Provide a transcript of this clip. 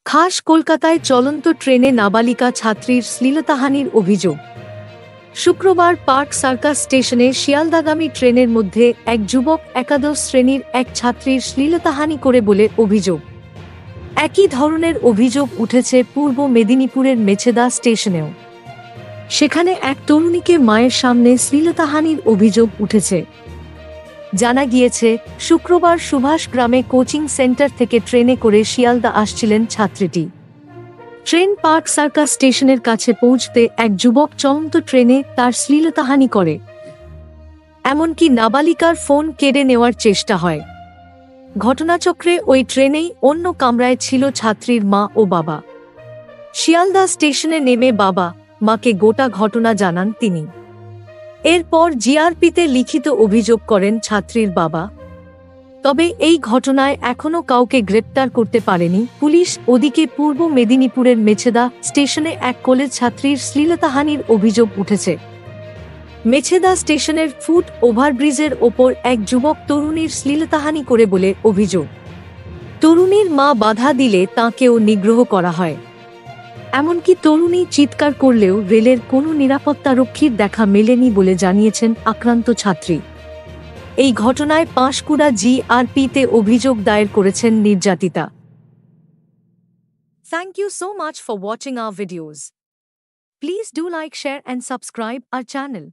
খাস কলকাতায় চলন্ত ট্রেনে নাবালিকা ছাত্রীর শ্লীলতাহানির অভিযোগ। শুক্রবার পার্ক সার্কাস স্টেশনে শিয়ালদাগামী ট্রেনের মধ্যে এক যুবক একাদশ শ্রেণীর এক ছাত্রীর শ্লীলতাহানি করে বলে অভিযোগ। একই ধরনের অভিযোগ উঠেছে পূর্ব মেদিনীপুরের মেছেদা স্টেশনেও। সেখানে এক তরুণীকে মায়ের সামনে শ্লীলতাহানির অভিযোগ উঠেছে। জানা গিয়েছে, শুক্রবার সুভাষ গ্রামে কোচিং সেন্টার থেকে ট্রেনে করে শিয়ালদা আসছিলেন ছাত্রীটি। ট্রেন পার্ক সার্কাস স্টেশনের কাছে পৌঁছতে এক যুবক চলন্ত ট্রেনে তার শ্লীলতাহানি করে। এমনকি নাবালিকার ফোন কেড়ে নেওয়ার চেষ্টা হয়। ঘটনাচক্রে ওই ট্রেনেই অন্য কামরায় ছিল ছাত্রীর মা ও বাবা। শিয়ালদা স্টেশনে নেমে বাবা মাকে গোটা ঘটনা জানান তিনি। এরপর জিআরপিতে লিখিত অভিযোগ করেন ছাত্রীর বাবা। তবে এই ঘটনায় এখনও কাউকে গ্রেপ্তার করতে পারেনি পুলিশ। ওদিকে পূর্ব মেদিনীপুরের মেছেদা স্টেশনে এক কলেজ ছাত্রীর শ্লীলতাহানির অভিযোগ উঠেছে। মেছেদা স্টেশনের ফুট ওভারব্রিজের ওপর এক যুবক তরুণীর শ্লীলতাহানি করে বলে অভিযোগ। তরুণীর মা বাধা দিলে তাঁকেও নিগ্রহ করা হয়। এমনকি তরুণী চিৎকার করলেও রেলের কোনো নিরাপত্তারক্ষীর দেখা মেলেনি বলে জানিয়েছেন আক্রান্ত ছাত্রী। এই ঘটনায় পাঁশকুড়া জিআরপিতে অভিযোগ দায়ের করেছেন নির্যাতিতা। Thank you so much for watching our videos. Please do like, share and subscribe our channel.